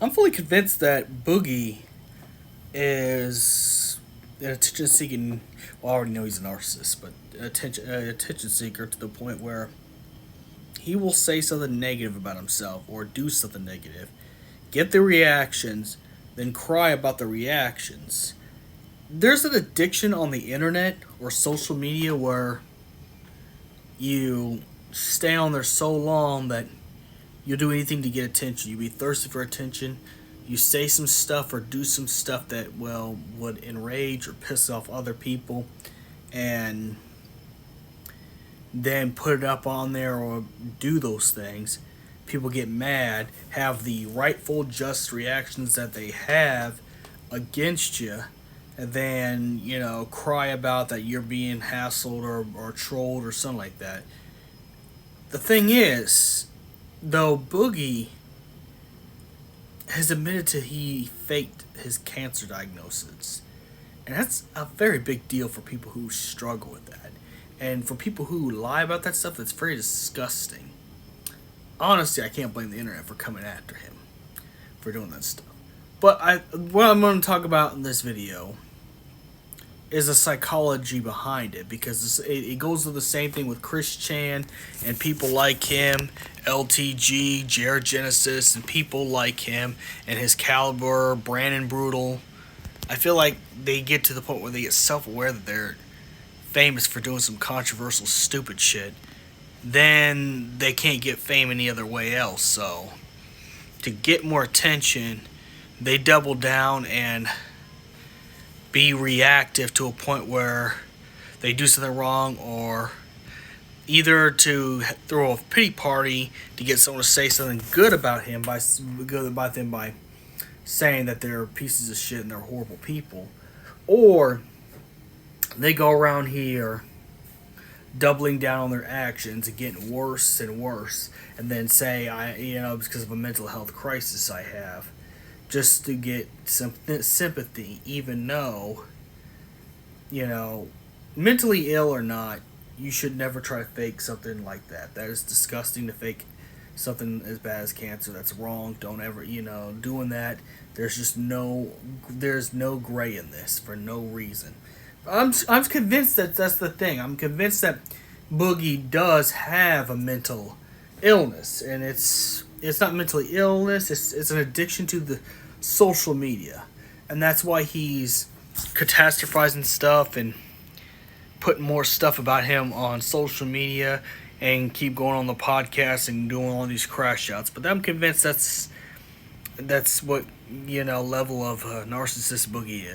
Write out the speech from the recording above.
I'm fully convinced that Boogie is an attention seeking. Well, I already know he's a narcissist, but attention seeker to the point where he will say something negative about himself or do something negative, get the reactions, then cry about the reactions. There's an addiction on the internet or social media where you stay on there so long that you'll do anything to get attention. You'll be thirsty for attention. You say some stuff or do some stuff that would enrage or piss off other people, and then put it up on there or do those things. People get mad, have the rightful just reactions that they have against you, and then cry about that you're being hassled or trolled or something like that. The thing is, though, Boogie has admitted to he faked his cancer diagnosis. And that's a very big deal for people who struggle with that. And for people who lie about that stuff, it's very disgusting. Honestly, I can't blame the internet for coming after him for doing that stuff. But what I'm going to talk about in this video is the psychology behind it, because it goes to the same thing with Chris Chan and people like him, LTG, Jared Genesis, and people like him and his caliber, Brandon Brutal. I feel like they get to the point where they get self-aware that they're famous for doing some controversial, stupid shit. Then they can't get fame any other way else. So to get more attention, they double down and be reactive to a point where they do something wrong, or either to throw a pity party to get someone to say something good about him by saying that they're pieces of shit and they're horrible people, or they go around here doubling down on their actions and getting worse and worse, and then say it's because of a mental health crisis I have, just to get some sympathy, even though, mentally ill or not, you should never try to fake something like that. That is disgusting, to fake something as bad as cancer. That's wrong. Don't ever, doing that. There's no gray in this for no reason. I'm convinced that that's the thing. I'm convinced that Boogie does have a mental illness, and it's not mental illness. It's an addiction to the social media, and that's why he's catastrophizing stuff and putting more stuff about him on social media and keep going on the podcast and doing all these crash outs. But I'm convinced that's what level of narcissist Boogie is.